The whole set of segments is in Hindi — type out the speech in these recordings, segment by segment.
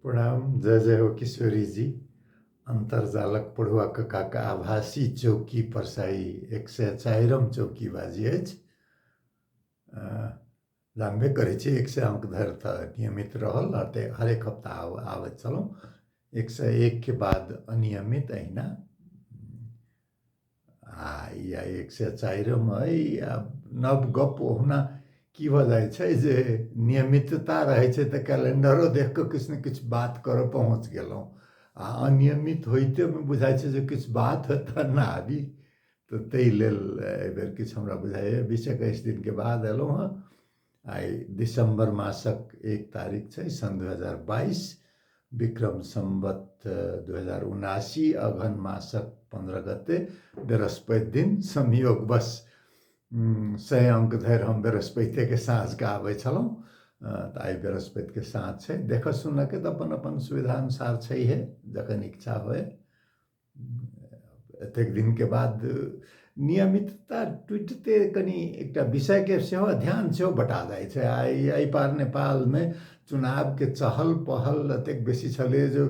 प्रणाम, जय जय हो किशोरी जी। अन्तर्जालक पढुआ कक्काका आभासी चौकी पर्साई 104 चौकी बाजी अछि। जानबे करै छी 100 अंक धरि तऽ नियमित रहल ते हरेक हफ्ता आबैत छलहुँ। 101 के बाद अनियमित अहिना या 104 अइ या नव गप ओहुना की भऽ जाइ छै जे नियमितता रहै छै तऽ कैलेंडरो देख कऽ किछु ने किछु बात करऽ पहुँच गेलहुँ आ अनियमित होइतेमे बुझाइ छै जे किछु बात तऽ ना आबी। तऽ ताहि लेल एहिबेर किछु हमरा बुझाइए 20-21 दिनके बाद अयलहुँ हँ। आइ दिसम्बर मासक 1 तारीख छै सन 2022, विक्रम संवत 2079 अघन मासक 15 गते बृहस्पति दिन। संयोगवश 100 अंक धरि हम बृहस्पतिके साँझके आबै छलहुँ। तऽ आइ बृहस्पतिके साँझ छै। देखऽ सुनऽके तऽ अपन अपन सुविधा अनुसार छैहे, जखन इच्छा होय। एतेक दिनके बाद नियमितता टुटिते कनि एकटा विषयके सेहो ध्यान सेहो बटा जाइ छै। आइ एहि पार नेपालमे चुनावके चहल पहल एतेक बेसी छलै जे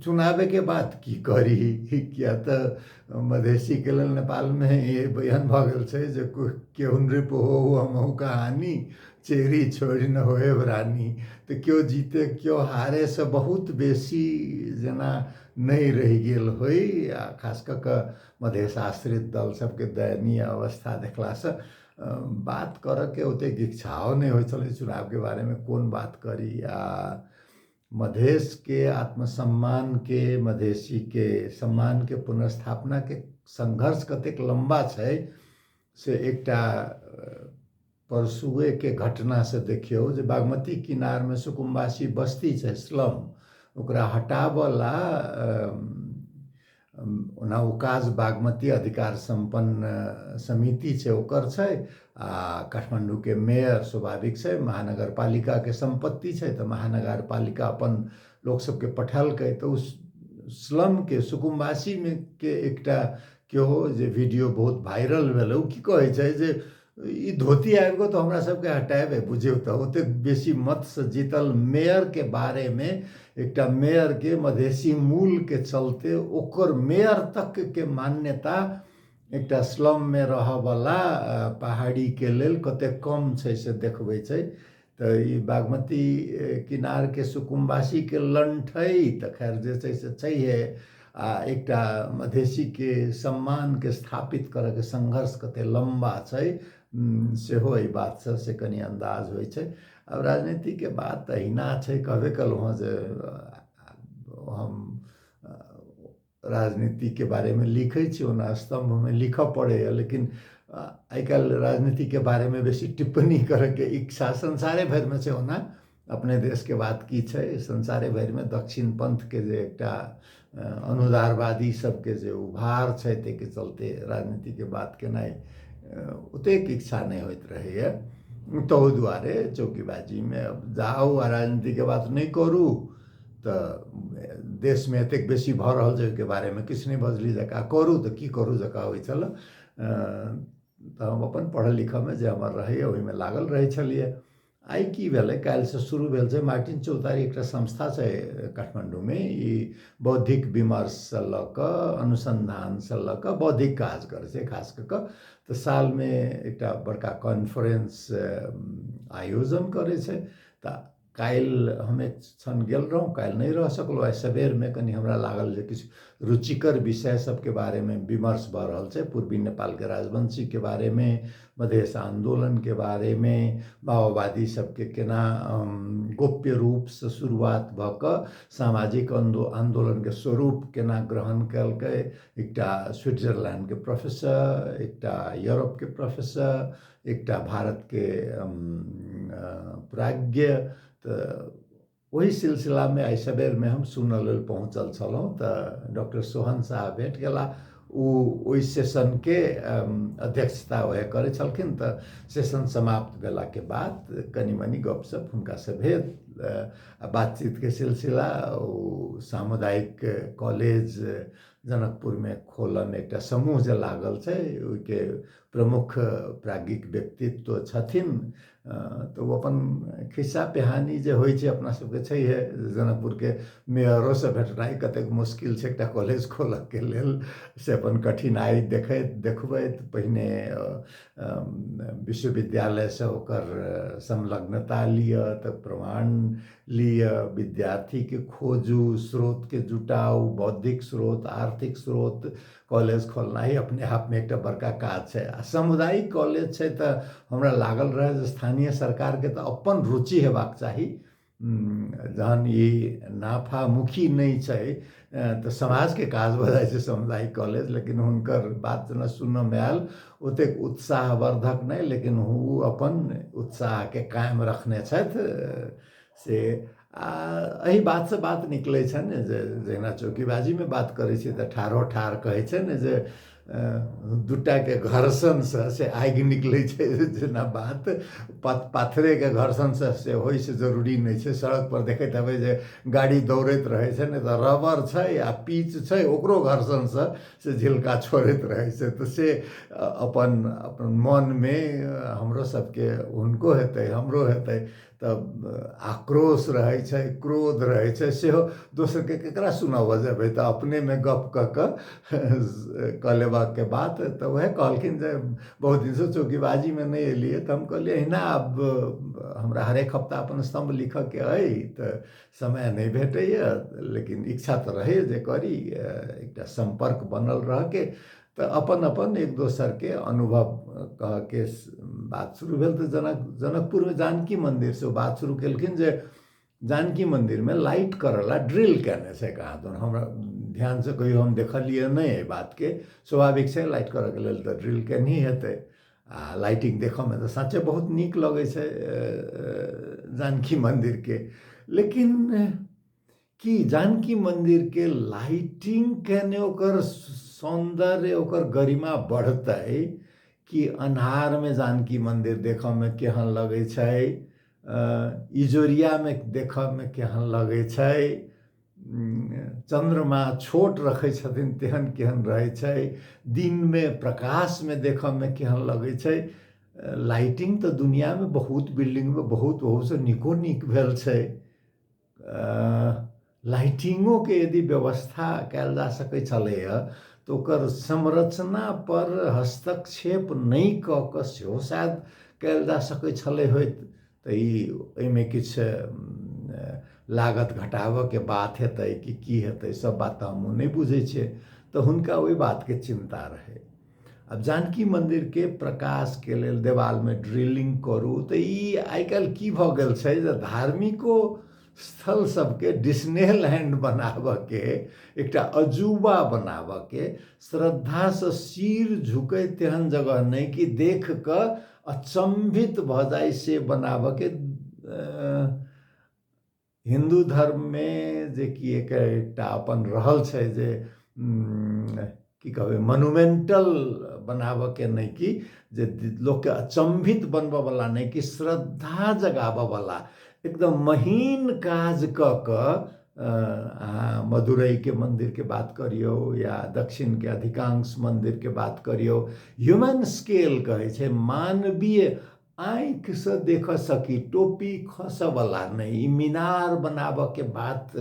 चुनावेके बाद की करी, किया तऽ मधेसीके लेल नेपालमे एहन भऽ गेल छै जे केहू नृप होउ हमहु कहानी, चेरी छोड़ि न होएब रानी। तऽ केओ जीते केओ हारे से बहुत बेसी जेना नहि रहि गेल होइ। आ खास कऽ कऽ मधेश आश्रित दल सबके दयनीय अवस्था देखलासँ बात करऽके ओतेक इच्छाओ नहि होइ छलै चुनावके बारेमे, कोन बात करी। आ मधेशके आत्मसम्मानके, मधेसीके सम्मानके पुनर्स्थापनाके संघर्ष कतेक लम्बा छै से एकटा परसुएके घटनासँ देखियौ जे बागमती किनारमे सुकुम्बासी बस्ती छै, स्लम, ओकरा हटाबऽला ओना उकाज बागमती अधिकार संपन्न समिति छै ओकर छै। आ काठमांडूके मेयर स्वाभाविक छै, महानगरपालिकाके संपत्ति छै तऽ महानगरपालिका अपन लोक सबके पठेलकै। तऽ उस स्लमके सुकुम्बासीमे के एकटा केओ जे वीडियो बहुत वायरल भेलै, ओ की कहै छै जे ई धोती आबि कऽ तऽ हमरा सबके हटाबे, बुझियौ तऽ ओतेक बेसी मतसँ जीतल मेयरके बारेमे, एकटा मेयरके मधेसी मूलके चलते ओकर मेयर तकके मान्यता एकटा स्लममे रहऽवला पहाड़ीके लेल कतेक कम छै से देखबै छै। तऽ ई बागमती किनारके सुकुम्बासीके लण्ठै तऽ खैर जे छै से छैहे, आ एकटा मधेसीके सम्मानके स्थापित करऽके संघर्ष कतेक लम्बा छै सेहो एहि बातसँ से कनि अन्दाज होइ छै। आब राजनीतिके बात तऽ अहिना छै, कहबे केलहुँ हँ जे हम राजनीतिके बारेमे लिखै छी, ओना स्तम्भमे लिखऽ पड़ैए, लेकिन आइ काल्हि राजनीतिके बारेमे बेसी टिप्पणी करैके इच्छा संसारे भरिमे छै। ओना अपने देशके बात की छै, संसारे भरिमे दक्षिण पंथके जे एकटा अनुदारवादी सबके जे उभार छै, ताहिके चलते राजनीतिके बात केनाइ ओतेक इच्छा नहि होइत रहैए। तऽ ओहि दुआरे चौकीबाजीमे जाउ आ राजनीतिके बात नहि करू तऽ देशमे एतेक बेसी भऽ रहल छै ओहिके बारेमे किछु नहि बजली जकाँ करू तऽ की करू जकाँ होइ छल। तऽ हम अपन पढ़ऽ लिखऽमे जे हमर रहैए ओहिमे लागल रहै छलिए। आइ की भेलै, काल्हिसँ शुरू भेल छै मार्टिन चौतारी एकटा संस्था छै काठमाण्डूमे, ई बौद्धिक विमर्शसँ लऽ कऽ अनुसन्धानसँ लऽ कऽ बौद्धिक काज करै छै खास कऽ कऽ। तऽ सालमे एकटा बड़का कॉन्फ्रेंस आयोजन करै छै। तऽ काल्हि हम एक क्षण गेल रहौँ, काल्हि नहि रहि सकलहुँ। आइ सबेरमे कनि हमरा लागल जे किछु रुचिकर विषय सबके बारेमे विमर्श भऽ रहल छै, पूर्वी नेपालके राजवंशीके बारेमे, मधेश आन्दोलनके बारेमे, माओवादी सबके केना गोप्य रूपसँ शुरुआत भऽ कऽ सामाजिक आन्दोलनके स्वरूप केना ग्रहण केलकै। एकटा स्विट्जरलैंडके प्रोफेसर, एकटा यूरोपके प्रोफेसर, एकटा भारतके प्राज्ञ। तऽ ओहि सिलसिलामे आइ सबेरमे हम सुनऽ लेल पहुँचल छलहुँ तऽ डॉक्टर सोहन साहब भेट गेला। ओ ओहि सेशनके अध्यक्षता वएह करै छलखिन। तऽ सेशन समाप्त भेलाके बाद कनि मनि गपशप हुनकासँ भेल आ बातचीतके सिलसिला ओ सामुदायिक कॉलेज जनकपुर में खोलन एक समूह जे लागल छै, ओहिके प्रमुख प्राज्ञिक व्यक्तित्व छथिन। तो वो अपन खिस्सा पिहानी जे होइ छै अपना सबके छैहे, जनकपुर के मेयरो से भेटनाइ कतेक मुश्किल छै एकटा कॉलेज खोलऽ के लेल, से अपन कठिनाई देखबै। पहिने विश्वविद्यालय से ओकर संलग्नता लिअ, तऽ प्रमाण लिअ, विद्यार्थी के खोजू, स्रोत के जुटाऊ, बौद्धिक स्रोत, आर्थिक स्रोत। कॉलेज खोलना ही अपने आप में एक बड़का काज छै। आ सामुदायिक कॉलेज छै तऽ हमरा लागल रहे जे स्थानीय सरकार के तऽ अपन रुचि हेबाक चाही। जहन ई नाफामुखी नहीं छै तऽ समाज के काज भऽ जाइ छै सामुदायिक कॉलेज, लेकिन हुनकर बात जेना सुनऽ में आयल ओतेक उत्साहवर्धक नहीं, लेकिन ओ अपन उत्साह के कायम रखने छथि। से एही बात से बात निकलै छै ने, जे जेना चौकीबाजी में बात करै छी तऽ ठारो ठार कहै छै ने जे दूटा के घर्षण से आगि निकलै छै, जेना बात पाथरे के घर्षण से होइ से जरूरी नहीं छै। सड़क पर देखैत हेबै जे गाड़ी दौड़ैत रहै छै ने, तऽ रबर छै आ पीच छै, ओकरो घर्षण से झिलका छोड़ैत रहै छै। तऽ से अपन मन में हमरो सबके हुनको हेतै हमरो हेतै, तब आक्रोश रहै छै, क्रोध रहै छै, सेहो दोसर के केकरा सुनाबऽ जेबै, तऽ अपने में गप कऽ लेबाक के बात। तऽ वह कहलखिन जे बहुत दिन से चौकीबाजी में नहीं एलिए, तऽ हम कहलिए अहिना अब हमरा हरेक हफ्ता अपन स्तंभ लिखऽ के अइ, तऽ समय नहीं भेटैए, लेकिन इच्छा तो रहे जे करी, एकटा संपर्क बनल रह के। तो अपन अपन एक दोसर के अनुभव कह के बात शुरू भेल। तो जनकपुर में जानकी मंदिर से बात शुरू केलखिन जे जानकी मंदिर में लाइट करला ड्रिल केने छै कहाँ दून, हमरा ध्यान से कहियो हम देखलिए नहीं एहि बात के। स्वाभाविक छै लाइट करऽ के लेल तऽ ड्रिल केनही हेतै। आ लाइटिंग देखऽ में तो सच्चे बहुत नीक लगे छै जानकी मंदिर के। लेकिन कि जानकी मंदिर के लाइटिंग केने ओकर सौंदर्य, ओकर गरिमा बढ़तै, कि अन्हार में जानकी मंदिर देखऽ में केहन लगे छै, इजोरिया में देखऽ में केहन लगे छै, चंद्रमा छोट रखे छथिन तेहन केहन रहे छै, दिन में प्रकाश में देखऽ में केहन लगे छै। लाइटिंग तो दुनिया में बहुत बिल्डिंग में बहुत से निको नीक भेल छै। लाइटिंगों के यदि व्यवस्था कैल जा सकै छलैया तो ओकर संरचना पर हस्तक्षेप नहीं कऽ कऽ सेहो शायद कैल जा सकै छलै होइत, तऽ एहिमे किछु लागत घटाबऽ के बात हेतै कि की हेतै, सब बात हम नहीं बुझै छियै। तऽ हुनका ओहि बात के चिंता रहे। अब जानकी मंदिर के प्रकाश के लेल देवाल में ड्रिलिंग करू, तऽ ई आइ काल्हि की भऽ गेल छै जे धार्मिको स्थल सबके डिस्नेलैंड बनाबऽ के, एकटा अजूबा बनाबऽ के, श्रद्धा से सिर झुकै तेहन जगह नहीं कि देख कऽ अचंभित भऽ जाय से बनाबऽ के। हिंदू धर्म में जे कि एकटा अपन रहल छै जे की कहबै मोनुमेंटल बनाबऽ के नहीं, कि जे लोक के अचंभित बनबऽ वाला नहीं, कि श्रद्धा जगाबऽ वाला एकदम महीन काज कऽ कऽ। मदुरई के मंदिर के बात करियो या दक्षिण के अधिकांश मंदिर के बात करियो, ह्यूमन स्केल कहे छै, मानवीय आँख से देख सकी, टोपी खस वाला नहीं, मीनार बनाबऽ के बात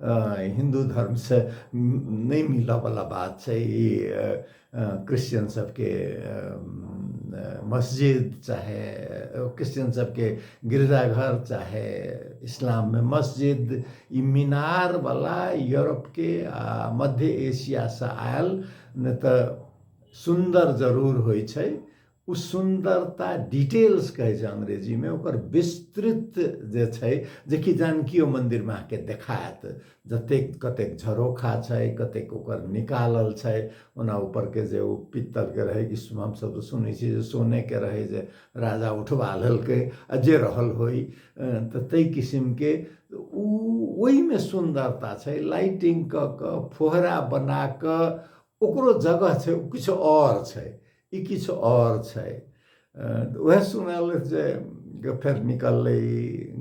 हिंदू धर्म से नहीं मिलऽ वाला बात छै। क्रिश्चियन सबके मस्जिद, चाहे क्रिश्चियन सबके गिरजाघर, चाहे इस्लाम में मस्जिद, ई मीनार वाला यूरोप के आ मध्य एशिया से आयल न तऽ सुंदर जरूर होइ छै। उ सुंदरता डिटेल्स कहे छै अंग्रेजी में, ओकर विस्तृत जे छै, जेकि जानकियो मंदिर में आके देखायत, जतेक कतेक झरोखा छै, कतेक ओकर निकालल छै। ओना ऊपर के जे ओ पित्तल के रहे, कि हम सब तो सुनै छी जे सोने के रहे, जे राजा उठवा लेलकै आ जे रहल होई, तऽ तै किस्म के ओहि में सुंदरता छै। लाइटिंग कऽ कऽ फोहरा बना कऽ ओकरो जगह छै, किछु और छै, ई किछु और छै। वह सुनल जे फिर निकललै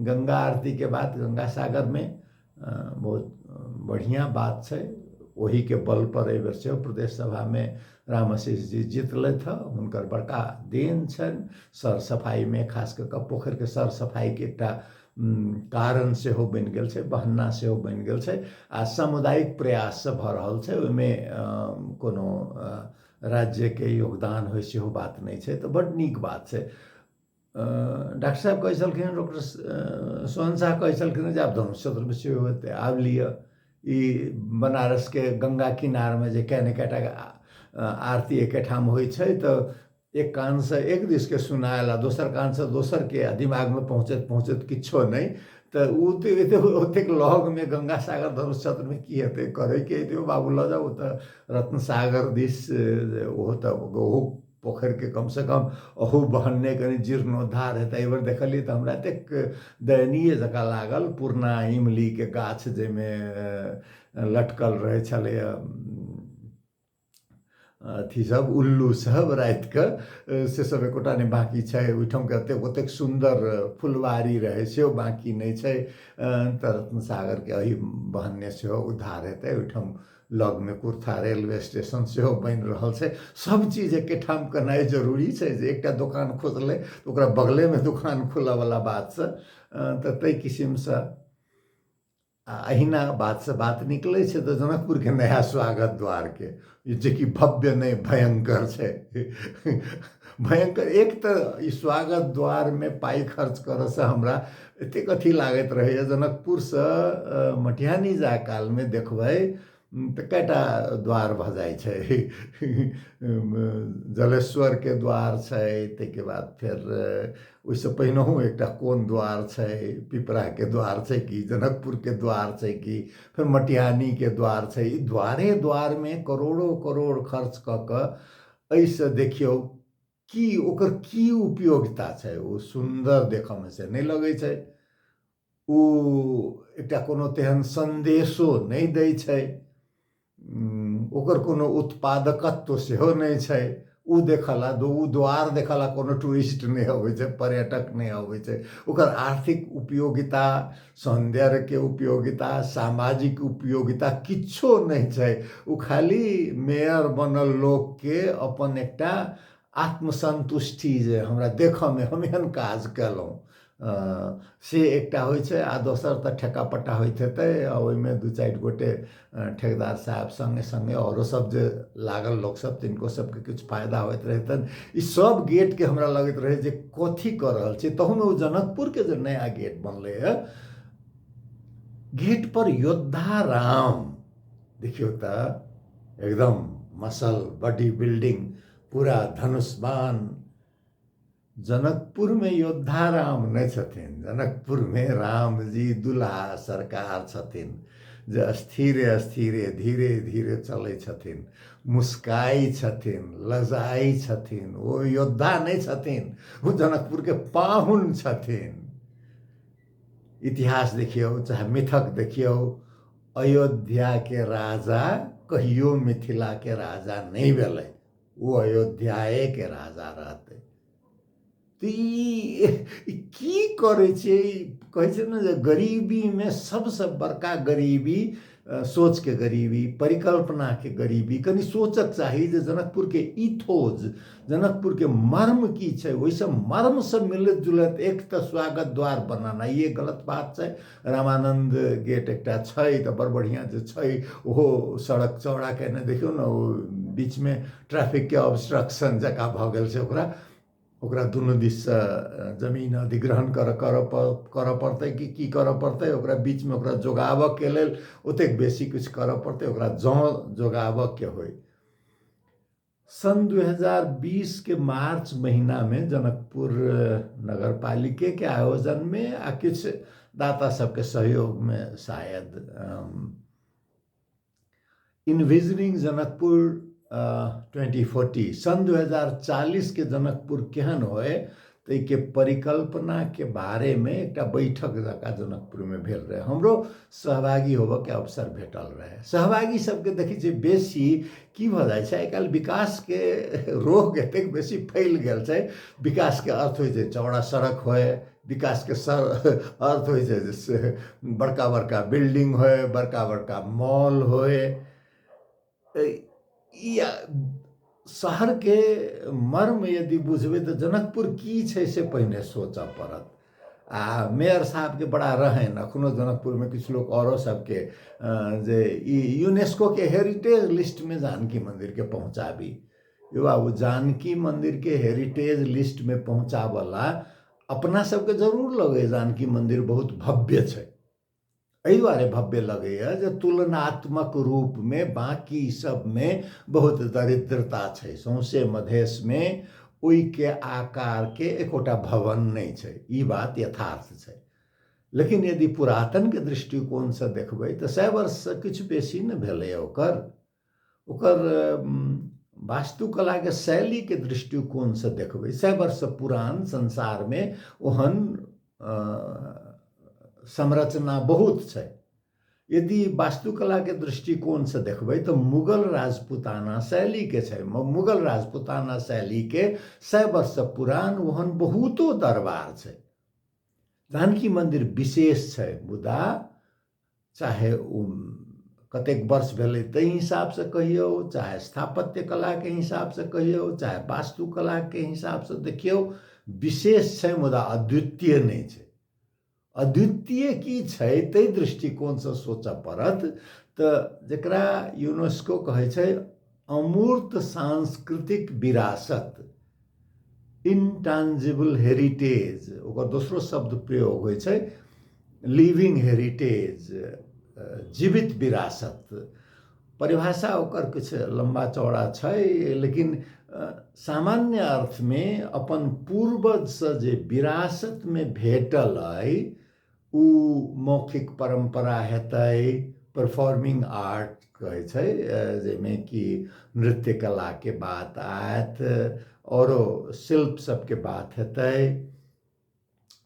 गंगा आरती के बाद गंगा सागर में बहुत बढ़िया बात छै। वही के बल पर एहि बेर सेहो प्रदेश सभा में रामाशीष जी जितलथि हँ। हुनकर बड़का देन छनि। सर सफाई में खास कऽ कऽ पोखरि के सर सफाई के एकटा कारण सेहो बनि गेल छै, बहाना सेहो बनि गेल छै आ सामुदायिक प्रयास से भऽ रहल छै। ओहिमे कोनो राज्य के योगदान होइ सेहो बात नहीं छै, तो बड़ नीक बात छै। डॉक्टर साहब कहै छलखिन, डॉक्टर सोहन शाह कहै छलखिन जे आब धनुष चतुर्दशी होते आब लिअ ई बनारस के गंगा किनार में जे कए टा आरती एके ठाम होइ छै, तो एक कान से एक दिस के सुनायल आ दोसर कान से दोसर के दिमाग में पहुँचत पहुँचत किछो नहीं, तो ओतेक लग में गंगा सागर धनुष चक्र में की हेतै करे के हेतै बाबू लऽ जाउ तो रत्न सागर दिस ओहो तो ओहो पोखर के कम से कम अहू बहन्ने कनी जीर्णोद्धार हेतै। एहि बेर देखलियै तऽ हमरा एतेक दयनीय जकाँ लागल, पुरना इमली के गाछ जाहिमे लटकल रहै छलैया अथी सब उल्लू सब रात के से सब एकोटा नहीं बाकी छै। ओहिठाम के ओतेक सुंदर फुलवारी रहे से बाकी नहीं छै। तऽ रत्न सागर के एहि बहन्ने सेहो उद्धार हेतै। ओहिठाम लग में कुर्था रेलवे स्टेशन सेहो बनि रहल छै। सब चीज एके ठाम करनाइ जरूरी छै। जे एकटा दुकान खोजलै तऽ ओकरा बगले में दुकान खोलऽ वाला बात से तऽ ताहि किस्म से अहिना बात से बात निकले छै। तो जनकपुर के नया स्वागत द्वार के जे कि भव्य नहीं भयंकर छै। भयंकर एक तो ई स्वागत द्वार में पाई खर्च करऽ से हमरा एतेक अथी लागत रहे। जनकपुर से मटिहानी जाय काल में देखबै तऽ कएटा द्वार भऽ जाइ छै। जलेश्वर के द्वार छै, ताहिके बाद फेर ओहिसँ पहिनहु एकटा कोन द्वार छै, पिपरा के द्वार छै कि जनकपुर के द्वार छै कि फिर मटिहानी के द्वार छै। ई द्वारे द्वार में करोड़ों करोड़ खर्च कऽ कऽ एहिसँ देखियौ की ओकर की उपयोगिता छै। ओ सुंदर देखऽ में से नहीं लगै छै, ओ एकटा कोनो तेहन संदेशो नहीं दै छै, ओकर कोनो उत्पादकत्व सेहो नहीं छै। ओ देखला ओ द्वार देखला कोनो टूरिस्ट नहीं अबै छै, पर्यटक नहीं अबै छै। ओकर आर्थिक उपयोगिता, सौंदर्य के उपयोगिता, सामाजिक उपयोगिता किछो नहीं छै। ओ खाली मेयर बनल लोक के अपन एकटा आत्मसंतुष्टि जे हमरा देखऽ में हम एहन काज केलहुँ से एकटा होइ छै। आ दोसर तऽ ठेका पट्टा होइत हेतै आ ओहिमे दू चारि गोटे ठेकेदार साहब संगे संगे औरो सब जे लागल लोक सब तिनको सबके किछु फायदा होइत रहतनि। ई सब गेट के हमरा लगैत रहे जे कथी कर रहल छै। तहु में जनकपुर के जे नया गेट बनले है, गेट पर योद्धा राम देखियो तो एकदम मसल बॉडी बिल्डिंग पूरा धनुष्मान। जनकपुर में योद्धा राम नहीं छथिन, जनकपुर में राम जी दुल्हा सरकार छथिन जे स्थिरे स्थिरे धीरे धीरे चलै छथिन, मुस्काई छथिन, लजाई छथिन। ओ योद्धा नहीं छथिन, वो जनकपुर के पाहुन छथिन। इतिहास देखियो चाहे मिथक देखियो, अयोध्या के राजा कहियो मिथिला के राजा नहीं भेलै, वो अयोध्याए के राजा रहते। तो की करे छे, कहे छे ना जे गरीबी में सबसे बड़का गरीबी सोच के गरीबी, परिकल्पना के गरीबी। कनी सोचक चाही जे जनकपुर के इथोज, जनकपुर के मर्म की छै, ओइसे मर्म से मिलत जुलत एक तो स्वागत द्वार बनाना ये गलत बात छै। रामानंद गेट एकटा छै तो बड़ बढ़िया जे छै, ओहो सड़क चौड़ा केने देखियो ना, ओ बीच में ट्रैफिक के ऑब्स्ट्रक्शन जका भऽ गेल छै। ओकरा दुनू दिस से जमीन अधिग्रहण करऽ पड़तै कि की करऽ पड़तै, ओकरा बीच में ओकरा जोगाबऽ के लेल ओतेक बेसी कुछ करऽ पड़तै। ओकरा जँ जोगाबऽ के होय, सन 2020 के मार्च महीना में जनकपुर नगर पालिके के आयोजन में आ किछ दाता सबके सहयोग में शायद इन्विजनिंग जनकपुर 2040 सन 2040 के जनकपुर केहन होय तै के परिकल्पना के बारे में एक बैठक जका जनकपुर में भेल रहे। हमरो सहभागी होबऽ के अवसर भेटल रहे। सहभागी सबके देखी छै बेसी की भऽ जाइ छै, आइ काल्हि विकास के रोग एतेक बेसी फैल गेल छै। विकास के अर्थ होइ छै चौड़ा सड़क होय, विकास के अर्थ होइ छै बड़का बड़का बिल्डिंग होय, बड़का बड़का मॉल होय, ई शहर के मर्म यदि बुझबै तऽ जनकपुर की छै से पहिने सोचऽ पड़त। आ मेयर साहब के बड़ा रहन अखनो जनकपुर में किछु लोग औरो सबके जे यूनेस्को के हेरिटेज लिस्ट में जानकी मंदिर के पहुँचाबी। यो बाबू जानकी मंदिर के हेरिटेज लिस्ट में पहुँचावला अपना सबके जरूर लगे जानकी मंदिर बहुत भव्य छै, एहि दुआरे भव्य लगैए जे तुलनात्मक रूप में बाकी सब में बहुत दरिद्रता छै। सौंसे मधेश में ओई के आकार के एकोटा भवन नहीं छै, ई बात यथार्थ छै। लेकिन यदि पुरातन के दृष्टिकोण से देखबै तऽ 100 वर्ष से किछु बेसी न भेलै ओकर वास्तुकला के शैली के दृष्टिकोण से देखबै 100 वर्ष से पुरान संसार में ओहन संरचना बहुत छै। यदि वास्तुकला के दृष्टिकोण से देखबै तो मुगल राजपूताना शैली के छै। मुगल राजपूताना शैली के 100 वर्ष से पुरान ओहन बहुतो दरबार छै। जानकी मंदिर विशेष छै, मुदा चाहे कतेक वर्ष भेलै ताहि हिसाब से कहियो, चाहे स्थापत्य कला के हिसाब से कहियो, चाहे वास्तुकला के हिसाब से देखियो, विशेष छै मुदा अद्वितीय नहीं छै। अद्वितीय की छै ताहि दृष्टिकोण से सोचऽ पड़त तऽ जकरा यूनेस्को कहै छै अमूर्त सांस्कृतिक विरासत, इनटेंजिबल हेरिटेज। ओकर दोसरो शब्द प्रयोग होइ छै लिविंग हेरिटेज, जीवित विरासत। परिभाषा ओकर किछु लंबा चौड़ा छै, लेकिन सामान्य अर्थ में अपन पूर्वज से जे विरासत में भेटल अइ उ मौखिक परंपरा हेतै, परफॉर्मिंग आर्ट कहै छै जैमे कि नृत्य कला के बात आयत, औरो शिल्प सबके बात हेतै,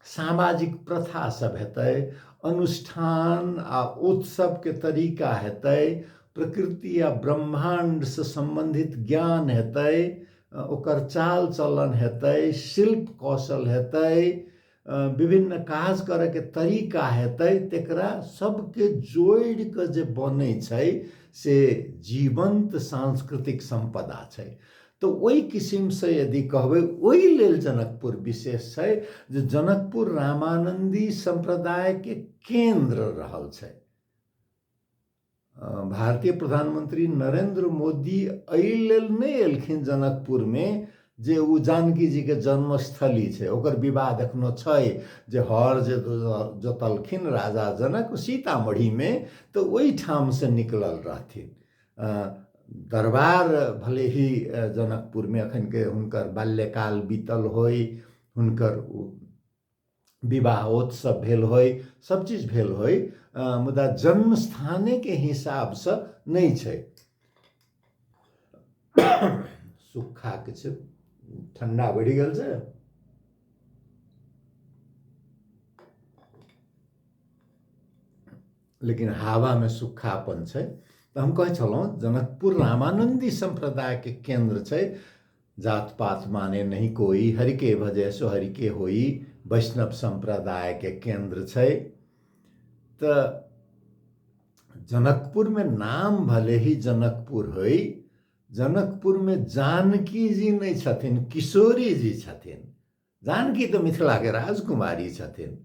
सामाजिक प्रथा सब हेतै, अनुष्ठान आ उत्सव के तरीका हेतै, प्रकृति या ब्रह्मांड से संबंधित ज्ञान हेतै, ओकर चाल चलन हेतै, शिल्प कौशल हेतै, विभिन्न काज करे के तरीका हेतै। तेकरा सबके जोड़ के जे बनै छै से जीवंत सांस्कृतिक संपदा छै। तो ओई किस्म से यदि कहबै ओई लेल जनकपुर विशेष छै जे जनकपुर रामानंदी संप्रदाय के केंद्र रहल छै। भारतीय प्रधानमंत्री नरेंद्र मोदी एहि लेल नहीं एलखिन जनकपुर में जे उ जानकी जी के जन्मस्थली छै। ओकर विवाद एखनो छै जे हर जे जोतलखिन राजा जनक सीतामढ़ी में तो ओई ठाम से निकलल रहथिन। दरबार भले ही जनकपुर में अखन के हुनकर बाल्यकाल बीतल होय, हुनकर विवाहोत्सव भेल होय, सब चीज भेल होय, मुदा जन्म स्थाने के हिसाब से नहीं छै। सुखा किछु ठंडा बढ़ि गेल छै। लेकिन हवा में सुखापन छै। तो हम कहे छलौं जनकपुर रामानंदी संप्रदाय के केंद्र छै। जात पात माने नहीं कोई, हरि के भजे सो हरि के होई, वैष्णव संप्रदाय के केंद्र छै। तो जनकपुर में नाम भले ही जनकपुर होई, जनकपुर में जानकी जी नहीं छथिन, किशोरी जी छथिन। जानकी तो मिथिला के राजकुमारी छथिन,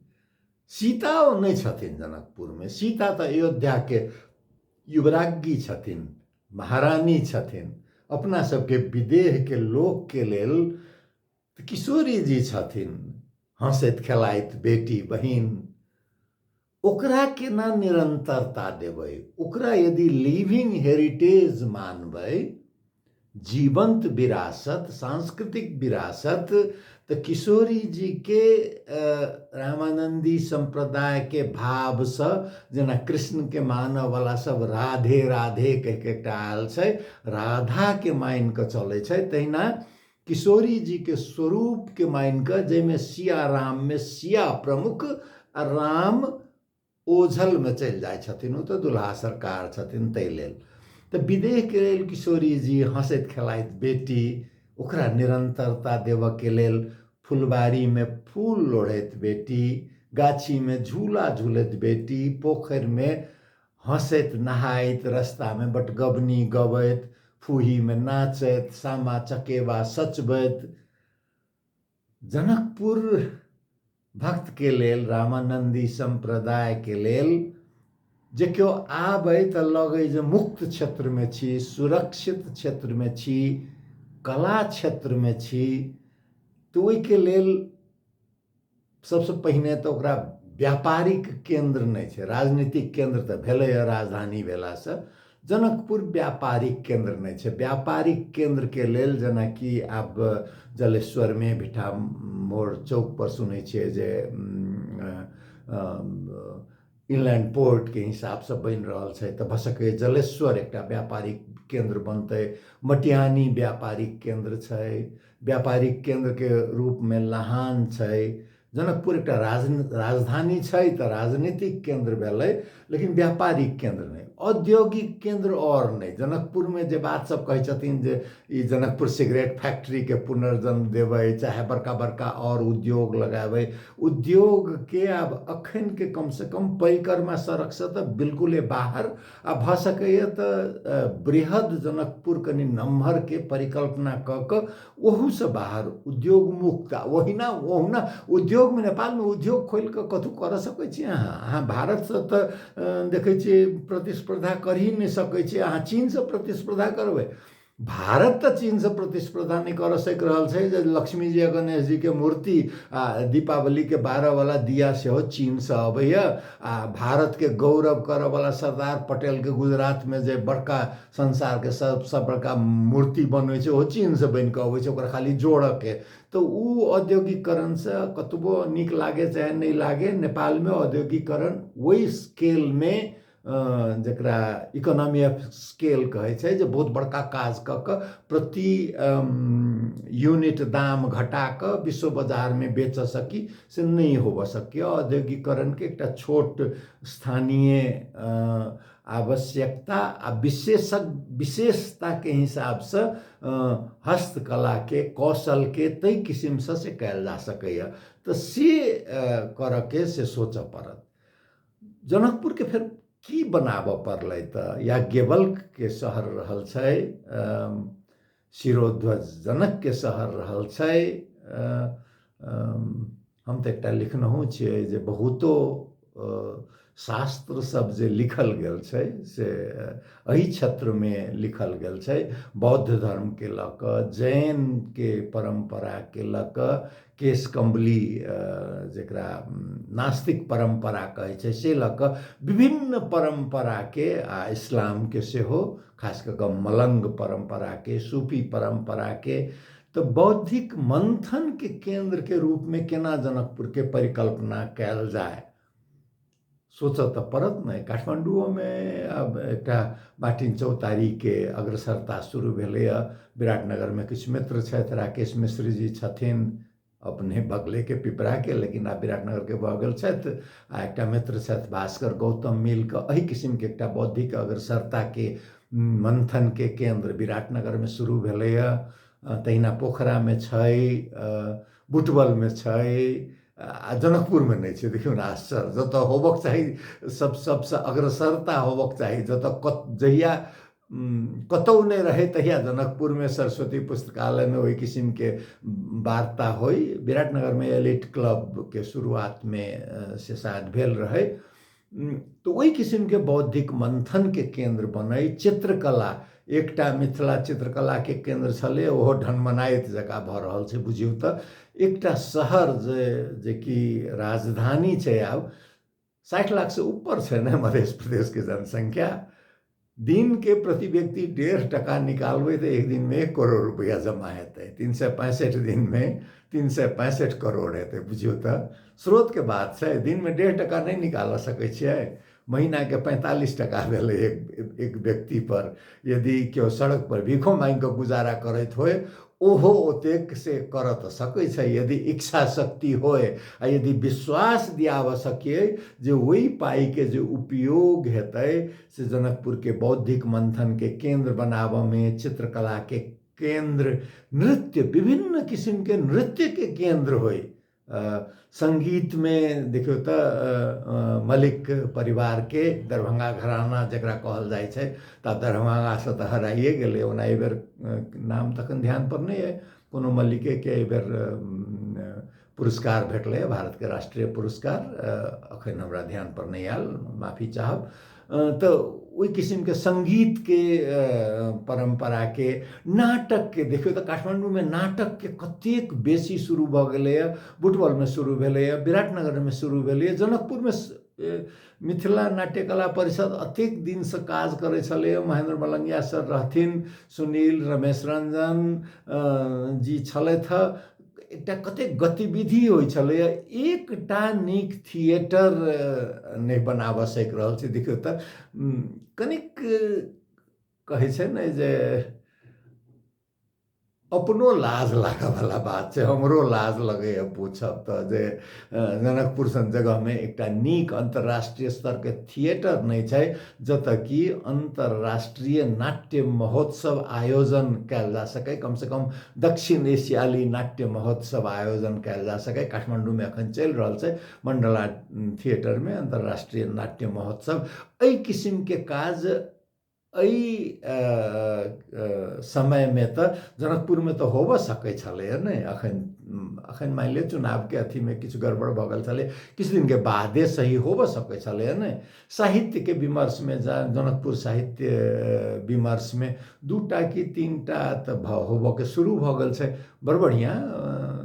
सीता नहीं छथिन जनकपुर में। सीता तो अयोध्या के युवराज्ञी छथिन, महारानी छथिन। अपना सबके विदेह के लोक के लेल किशोरी जी छथिन, हंसैत खेलाइत बेटी बहिन। ओकरा केना निरंतरता देबै, ओकरा यदि लिविंग हेरिटेज मानबै, जीवंत विरासत, सांस्कृतिक विरासत, तो किशोरी जी के रामानंदी संप्रदाय के भाव से जेना कृष्ण के मानव वाला सब राधे राधे कह के एकटा आयल छै, राधा के मान के चले छै, तहिना किशोरी जी के स्वरूप के मान के, जैमे सिया राम में सिया प्रमुख आ राम ओझल में चल जाय छथिन, तो दुल्हा सरकार छथिन तै लेल। तो विदेह के लेल किशोरी जी हंसैत खेलाइत बेटी, ओकरा निरंतरता देव के लेल फुलबारी में फूल लोढ़ैत बेटी, गाछी में झूला झूलैत बेटी, पोखर में हँसैत नहाइत रास्ता में बटगबनी गबैत, फूही में नाचैत, सामा चकेवा सचबैत। जनकपुर भक्त के लेल, रामानंदी संप्रदाय के लेल जे क्यों आबै त लगे जे मुक्त क्षेत्र में छी, सुरक्षित क्षेत्र में छी, कला क्षेत्र में छी। तो ओहि के लेल सबसे पहिने तो ओकरा व्यापारिक केंद्र नहीं है, राजनीतिक केंद्र तो भेलै राजधानी भेला से। जनकपुर व्यापारिक केंद्र नहीं है। व्यापारिक केंद्र के लेल जेना कि आब जलेश्वर में भिठा मोड़ चौक पर सुनै छियै जे इनलैंड पोर्ट के हिसाब से बन रहल छै, तो भ सकै जलेश्वर एकटा व्यापारिक केंद्र बनतै। मटिहानी व्यापारिक केंद्र छै, व्यापारिक केंद्र के रूप में लहान छै। जनकपुर एक राजधानी छै तो राजनीतिक केंद्र भेलै, लेकिन व्यापारिक केंद्र नहीं, औद्योगिक केंद्र और नहीं। जनकपुर में जे बात सब कहै छथिन जे ई जनकपुर सिगरेट फैक्ट्री के पुनर्जन्म देबै, चाहे बड़का बड़का और उद्योग लगाबै, उद्योग के आब अखन के कम से कम परिक्रमा सड़क से तो बिल्कुल बाहर आ भ सकैए तो बृहद जनकपुर कनि नम्हर के परिकल्पना क ओहू से बाहर उद्योग मुक्त। ओहिना ओहुना उद्योग में, नेपाल में उद्योग खोल के कथु कर सकै छी अहाँ भारत से तो देखै छियै प्रतिस्पर्धा कर ही नहीं सकै छी। अहाँ चीन से प्रतिस्पर्धा करबै, भारत तो चीन से प्रतिस्पर्धा नहीं कर सक रहल छै। जे लक्ष्मी जी गणेश जी के मूर्ति दीपावली के 12 वाला दिया से हो चीन से अबैया। भारत के गौरव करे वाला सरदार पटेल के गुजरात में जे बड़का संसार के सबसे बड़का मूर्ति बनै छै, वो चीन से बन के अबै छै, ओकरा खाली जोड़ के। तो उ औद्योगिकरण से कतबो नीक लागे चाहे नहीं लागे, नेपाल में औद्योगिकरण वही स्केल में जकरा इकोनॉमी ऑफ स्केल कहे छै, जे बहुत बड़का काज क प्रति यूनिट दाम घटा क विश्व बाजार में बेच सकी से नहीं हो सके। औद्योगिकरण के एक छोट स्थानीय आवश्यकता आ विशेषता के हिसाब से हस्तकला के कौशल के तई किस्म से कैल जा सकै। तो से कर के से सोच पड़त। जनकपुर के फिर की बनाब पड़लै तो याज्ञवल्क के शहर रहल छै, शिरोध्वज जनक के शहर रहल छै। हम तो एक लिखनहु छियै जे बहुतो शास्त्र सब जे लिखल गेल छै से एही क्षेत्र में लिखल गेल छै। बौद्ध धर्म के लक, जैन के परंपरा के लक, केश कम्बली जकरा नास्तिक परंपरा कहे छै से लक, विभिन्न परंपरा के आ इस्लाम के सेहो, खास कर मलंग परंपरा के, सूफी परंपरा के। तो बौद्धिक मंथन के केंद्र के रूप में केना जनकपुर के परिकल्पना कैल जाए सोच तो पड़त नहीं। काठमांडू में अब एक बाटिन चौतारी के अग्रसरता शुरू भेलै। विराटनगर में किछु मित्र छथि, राकेश मिश्र जी छथिन अपने बगले के पिपरा के, लेकिन आब विराटनगर के बगल छथि। आ एक मित्र छथि भास्कर गौतम मिल के एही किस्म के एक बौद्धिक अग्रसरता के मंथन के केंद्र विराटनगर में शुरू भेलै। तहिना पोखरा में छै, बुटवल में छै, जनकपुर में नहीं है। देखियो ना आश्चर्य, जत होबक चाहिए सबसे अग्रसरता होबक चाहिए, जत जहिया कतौ नहीं रहे तहिया जनकपुर में सरस्वती पुस्तकालय में वही किस्म के वार्ता होई। विराटनगर में एलिट क्लब के शुरुआत में से शायद भेल रहे। तो वही किस्म के बौद्धिक मंथन के केंद्र बनै। चित्रकला एकटा मिथिला चित्रकला के केंद्र छलै, ओहो ढनमनाइत जका भ रहल छै। बुझियौ तऽ एकटा शहर जे कि राजधानी छै, आब 60 लाख से ऊपर छै ने मध्य प्रदेश के जनसंख्या। दिन के प्रति व्यक्ति 1.5 टका निकालबै तो एक दिन में 1 करोड़ रुपया जमा हेतै। 365 दिन में 365 करोड़ हेतै। बुझियौ तऽ स्रोत के बात छै। दिन में 1.5 टका नहीं निकाल सकै छियै। महीना के 45 टका भेलै एक व्यक्ति पर। यदि केओ सड़क पर भीखो मांगि के गुजारा करैत होय, ओहो ओतेक से कर तऽ सकै छै, यदि इच्छा शक्ति होय आ यदि विश्वास दियाव सकिए जे वही पाई के जो उपयोग हेतै से जनकपुर के बौद्धिक मंथन के केंद्र बनाव में, चित्रकला के केंद्र, नृत्य विभिन्न किस्म के नृत्य के केंद्र होय। संगीत में देखियो त मलिक परिवार के दरभंगा घराना जकरा कहल जाइ छै, त दरभंगा से त हराइए गेलै। ओना एहि बेर नाम तखन ध्यान पर नहीं है, कोनो मलिके के एहि बेर पुरस्कार भेटलै, भारत के राष्ट्रीय पुरस्कार, अखन हमरा ध्यान पर नहीं आयल, माफी चाहब। तो ओहि किस्म के संगीत के परंपरा के, नाटक के देखियो तो काठमांडू में नाटक के कतेक बेसी शुरू भ गेलै, बुटबल में शुरू भेलै, विराटनगर में शुरू भेलै, जनकपुर में मिथिला नाट्य कला परिषद अतेक दिन से काज करे छलै। महेंद्र मलंगिया सर रहथिन, सुनील, रमेश रंजन जी छलैथ, एकटा कतेक गतिविधि होइ छलै, एकटा नीक थिएटर नहीं बनाबऽ सक रहल छै। देखियो त कनिक कहै छै ने जे अपनो लाज लागे वाला बात है, हमरो लाज लगे पूछब तो जे जनकपुर सन जगह में एकटा नीक अंतर्राष्ट्रीय स्तर के थिएटर नहीं है, जत कि अंतर्राष्ट्रीय नाट्य महोत्सव आयोजन कैल जा सके, कम से कम दक्षिण एशियाली नाट्य महोत्सव आयोजन कैल जा सके। काठमांडू में अखन चल रहा है मंडला थिएटर में अंतर्राष्ट्रीय नाट्य महोत्सव। एहि किस्म के काज समय में तो जनकपुर में तो होबऽ सकै छलै ने। अखन मान लिअ चुनाव के अथी में किछु गड़बड़ भ गेल छलै, किछु दिन के बादे सही होबऽ सकै छलै ने। साहित्य के विमर्श में जनकपुर साहित्य विमर्श में 2टा कि 3टा तो होबऽ के शुरू भ गेल छै, बड़ बढ़िया,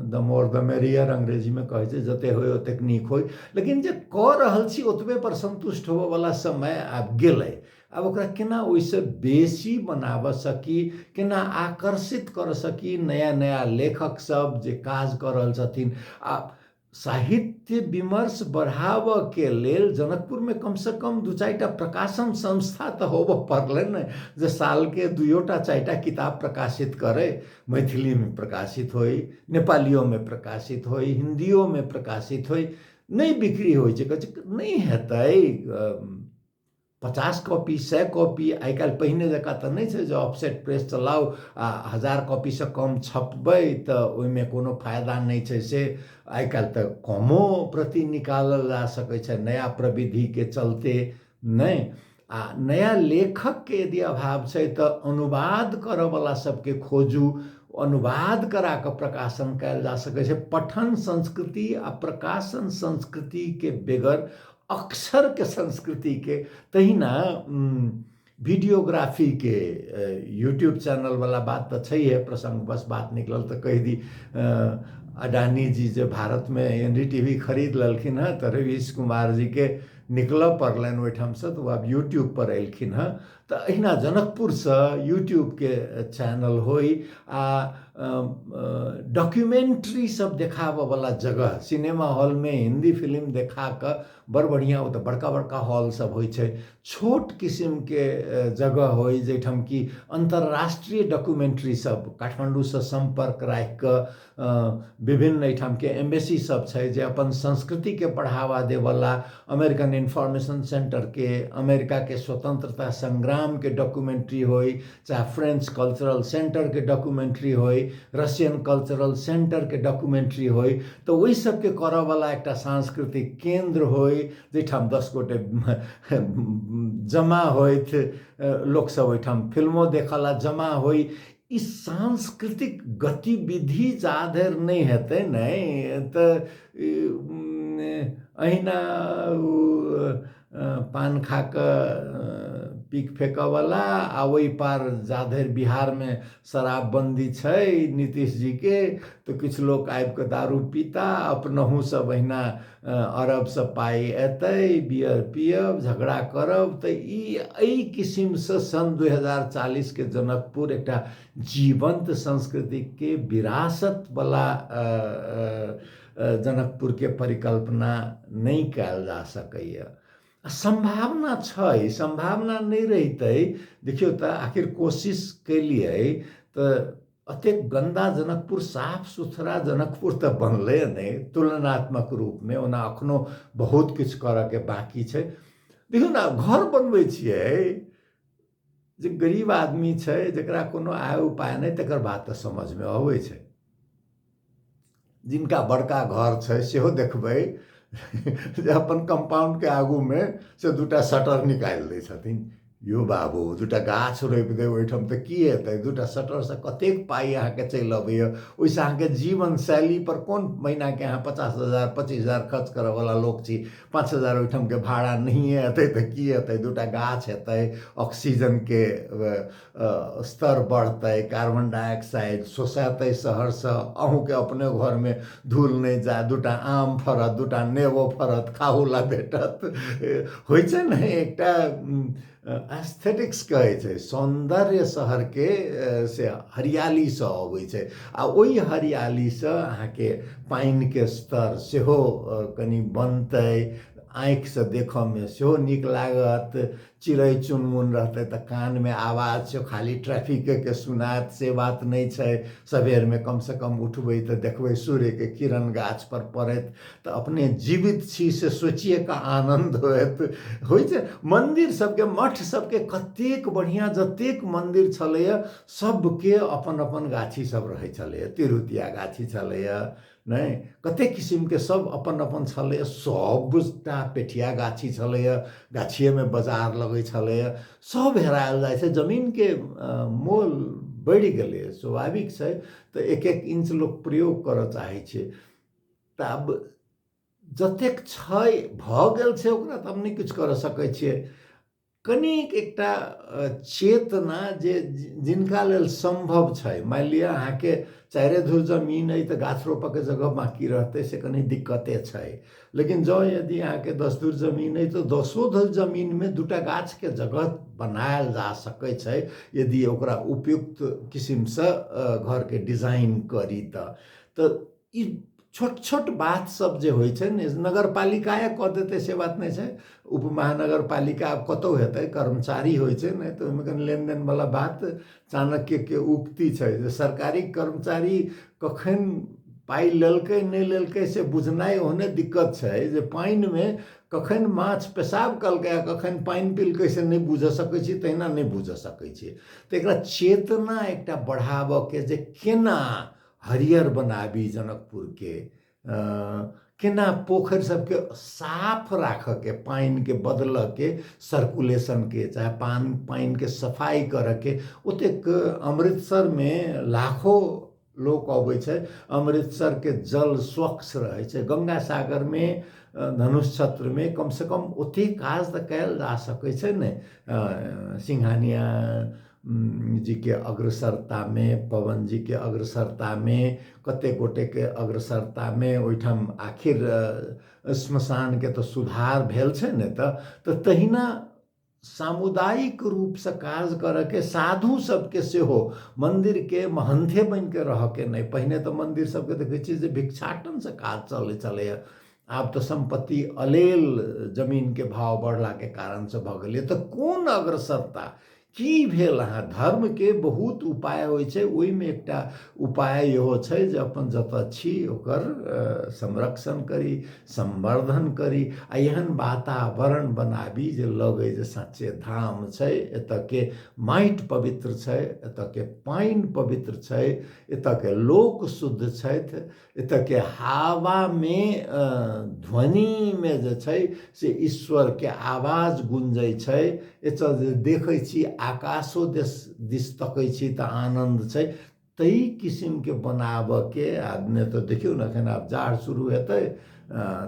द मोर द मेरियर अंग्रेजी में कहै छै, जते होय ओतेक नीक होय। लेकिन जे क रहल छी ओतबे पर संतुष्ट होबऽ वाला समय आब गेलै। अब ओकरा केना ओइसे बेसी बनाबऽ सकी, केना आकर्षित कर सकी नया नया लेखक सब जे काज कर रहल छथिन। आ साहित्य विमर्श बढ़ाबऽ के लेल जनकपुर में कम से कम 2-4टा प्रकाशन संस्था तो होबऽ पड़लै ने, जे साल के 2-4टा किताब प्रकाशित करे, मैथिली में प्रकाशित होई, नेपालियों में प्रकाशित होई, हिंदियों में प्रकाशित होई। नहीं बिक्री होइ छै, नहीं हेतै 50 कॉपी 100 कॉपी आइ काल्हि पहिने जकाँ तऽ नहीं छै जे ऑफसेट प्रेस चलाउ आ 1000 कॉपी से कम छपबै तऽ ओहिमे कोनो फायदा नहीं छै। से आइ काल्हि तऽ कमो प्रति निकालल जा सकै छै नया प्रविधि के चलते, नहीं। आ नया लेखक के यदि अभाव छै तऽ अनुवाद करऽ वाला सबके खोजू, अनुवाद करा के प्रकाशन कैल जा सकै छै। पठन संस्कृति आ प्रकाशन संस्कृति के बेगर अक्षर के संस्कृति के, तहिना वीडियोग्राफी के यूट्यूब चैनल वाला बात तो छै है, प्रसंग बस बात निकलल तो कह दी। अडानी जी जो भारत में एनडीटीवी खरीद ललखिन है, तो रवीश कुमार जी के निकल पड़लन ओहिठाम से, तो अब यूट्यूब पर एलखिन है। तो अहिना जनकपुर से यूट्यूब के चैनल होई, आ डॉक्यूमेंट्री सब देखाबऽ वाला जगह, सिनेमा हॉल में हिंदी फिल्म देखा के बड़ बढ़िया, वो तो बड़का बड़का हॉल सब होइ छै। छोट किस्म के जगह होई जैठाम कि अंतर्राष्ट्रीय डॉक्यूमेंट्री सब काठमांडू से संपर्क राखि के विभिन्न एठाम के एम्बेसी सब छै जे अपन संस्कृति के बढ़ावा देवला, अमेरिकन इंफॉर्मेशन सेंटर के, अमेरिका के स्वतंत्रता संग्राम के डॉक्यूमेंट्री होई, चाहे फ्रेंच कल्चरल सेंटर के डॉक्यूमेंट्री होई, रशियन कल्चरल सेंटर के डॉक्यूमेंट्री होई, तो वही सब के करऽ वाला एकटा सांस्कृतिक केंद्र होई जैठाम 10 गोटे जमा होइत, लोक सब ओहिठाम फिल्मो देखला जमा होई। इस सांस्कृतिक गतिविधि जाधर नहीं हेतै नहीं तो अहिना पान खा के पीक फेंकऽ वाला, आ वही पार जाधर बिहार में शराबबंदी छै नीतीश जी के, तो किछु लोग आबि के दारू पीता, अपनहु सब अहिना अरब से पाई एतै, बियर पियब, झगड़ा करब। तो ई किस्म से सन 2040 के जनकपुर एकटा जीवंत संस्कृति के विरासत वाला जनकपुर के परिकल्पना नहीं कैल जा सकैया। संभावना छै, संभावना नहीं रहितै देखियो तो आखिर कोशिश केलिए तो अतेक गंदा जनकपुर, साफ सुथरा जनकपुर तो बनलै नहीं तुलनात्मक रूप में। ओना अखनो बहुत किछु करऽ के बाकी छै। देखियो ना, घर बनबै छियै, जे गरीब आदमी छै जकरा कोनो आय उपाय नहीं, तकर बात तो समझ में अबै छै। जिनका बड़का घर छै सेहो देखबै जे अपन कंपाउंड के आगू में से दूटा शटर निकालि दै छथिन। यौ बाबू दूटा गाछ रोपि देब ओहिठाम तऽ की हेतै, दूटा शटरसँ कतेक पाइ अहाँके चलि अबैए, ओहिसँ अहाँके जीवन शैली पर कोन महीनाके अहाँ 50,000 25,000 खर्च करऽवला लोक छी, 5,000 ओहिठामके भाड़ा नहिए हेतै तऽ की हेतै, दूटा गाछ हेतै, ऑक्सीजनके स्तर बढ़तै, कार्बन डाइऑक्साइड शोषातै शहरसँ, अहूँके अपने घरमे धूल नहि जाय, दूटा आम फड़त, दूटा नेबो फड़त, खाहूला भेटत। होइ छै ने एकटा एस्थेटिक्स कहै छै, सौन्दर्य शहरके से हरियालीसँ अबै छै, आ ओहि हरियालीसँ अहाँके पानिके स्तर सेहो कनि बनतै, आँखिसँ देखऽमे सेहो नीक लागत, चिड़ै चुनमुन रहतै तऽ कानमे आवाज छै, खाली ट्रैफिकके सुनात से बात नहि छै। सबेरमे कमसँ कम उठबै तऽ देखबै सूर्यके किरण गाछ पर पड़ैत तऽ अपने जीवित छी से सोचिए कऽ आनन्द होइत। होइ छै मन्दिर सबके, मठ सबके कतेक बढ़िआँ, जतेक मन्दिर छलैए सबके अपन अपन गाछी सब रहै छलैए, तिरुतिया गाछी छलैए नहि, कतेक किसिमके सब अपन अपन छलैए, सबटा पेठिया गाछी छलैए, गाछिएमे बाजार लगै छलैए, सब हेरायल जाइ छै। जमीनके मोल बढ़ि गेलै, स्वाभाविक छै, तऽ एक एक इंच लोक प्रयोग करऽ चाहै छै। तऽ आब जतेक छै भऽ गेल छै ओकरा तऽ हम नहि किछु करऽ सकै छियै। कनिक एकटा चेतना जे जिनका लेल संभव छै, मानि लिअ अहाँके 4 धुर जमीन अइ तऽ गाछ रोपऽके जगह बाकी रहतै, से कनि दिक्कते छै। लेकिन जँ यदि अहाँके 10 धुर जमीन अइ तऽ 10 धुर जमीनमे दूटा गाछके जगह बनायल जा सकै छै, यदि ओकरा उपयुक्त किसिमसँ घरके डिजाइन करी तऽ ई छोट छोट बात सब जे होइ छै ने, नगर पालिकाए कऽ देतै से बात नहि छै। उप महानगर पालिका आब कतौ हेतै, कर्मचारी होइ छै ने, तऽ ओहिमे कनि लेनदेनवला बात, चाणक्यके उक्ति छै जे सरकारी कर्मचारी कखन पाइ लेलकै नहि लेलकै से बुझनाइ ओहने दिक्कत छै, जे पानिमे कखन माछ पेशाब कलकै आ कखन पानि पिलकै से नहि बुझऽ सकै छी, तहिना नहि बुझऽ सकै छी। तऽ एकरा चेतना एकटा बढ़ाबऽके जे केना हरियर बनाबी जनकपुरके, केना पोखरि सबके साफ राखऽके, पानिके बदलऽके, सर्कुलेशनके, चाहे पानिके सफाइ करऽके। ओतेक अमृतसरमे लाखों लोक अबै छै, अमृतसरके जल स्वच्छ रहै छै, गंगा सागरमे धनुष छत्रमे कमसँ कम ओतेक काज तऽ कयल जा सकै छै ने। सिंघानिया जीके अग्रसरतामे, पवन जीके अग्रसरतामे, कतेक गोटेके अग्रसरतामे ओहिठाम आखिर श्मशानके तऽ सुधार भेल छै ने। तऽ तहिना सामुदायिक रूपसँ काज करऽके, साधु सबके सेहो मन्दिरके महन्थे बनिके रहऽके नहि। पहिने तऽ मन्दिर सबके देखै छियै जे भिक्षाटनसँ काज चलै छलैए, आब तऽ सम्पत्ति अलेल जमीनके भाव बढ़लाके कारणसँ भऽ गेलै। तऽ कोन अग्रसरता की भेल? अहाँ धर्मके बहुत उपाय होइ छै, ओहिमे एकटा उपाय इहो छै जे अपन जतऽ छी ओकर संरक्षण करी, संवर्धन करी, आ एहन वातावरण बनाबी जे लगै जे सच्चे धाम छै, एतऽके माटि पवित्र छै, एतऽके पानि पवित्र छै, एतऽके लोक शुद्ध छथि, एतऽके हावामे ध्वनिमे जे छै से ईश्वरके आवाज गुंजै छै। एतऽ जे देखै छी आकाशो दिस तकै छी तऽ आनन्द छै। ताहि किसिमके बनाबऽके, आदमी तऽ देखियौ ने एखन आब जाड़ शुरू हेतै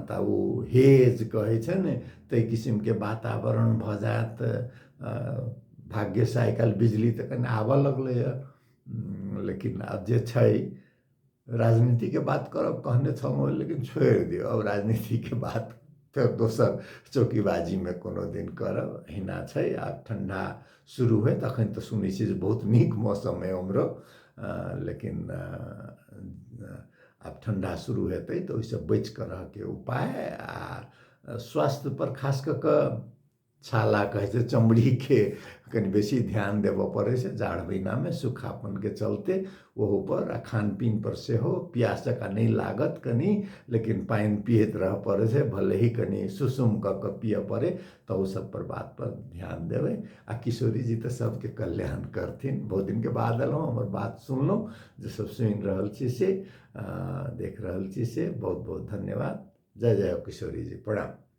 तऽ ओ हेज कहै छै ने, ताहि किसिमके वातावरण भऽ जायत। भाग्यसँ आइ काल्हि बिजली तऽ कनि आबऽ लगलैए, लेकिन आब जे छै, राजनीतिके बात करब कहने छलहुँ, लेकिन छोड़ि दियौ, अब राजनीतिके बात फेर दोसर चौकीबाजीमे कोनो दिन करब। अहिना छै, आब ठण्डा शुरू होय तखन तऽ सुनै छी जे बहुत नीक मौसम अइ उम्हरो, लेकिन आब ठण्डा शुरू हेतै तऽ ओहिसँ बचि कऽ रहऽके उपाय, आ स्वास्थ्य पर खास कऽ कऽ छाला कहे छै चमड़ी के कनि बेसी ध्यान देबऽ पड़ै छै जाड़ महीना में सूखापन के चलते ओहो पर आ खान पीन पर सेहो प्यास जकाँ नहीं लागत कनि लेकिन पानि पियैत रह पड़ै छै भले ही कनि सुसुम कऽ के पिय पड़े तो ओ सब पर बात पर ध्यान देबै आ किशोरी जी तऽ सबके कल्याण करथिन। बहुत दिन के बाद एलहुँ हमर बात सुनलहुँ जे सब सुनि रहल छी से देख रहल छी से बहुत बहुत धन्यवाद। जय जय किशोरी जी, प्रणाम।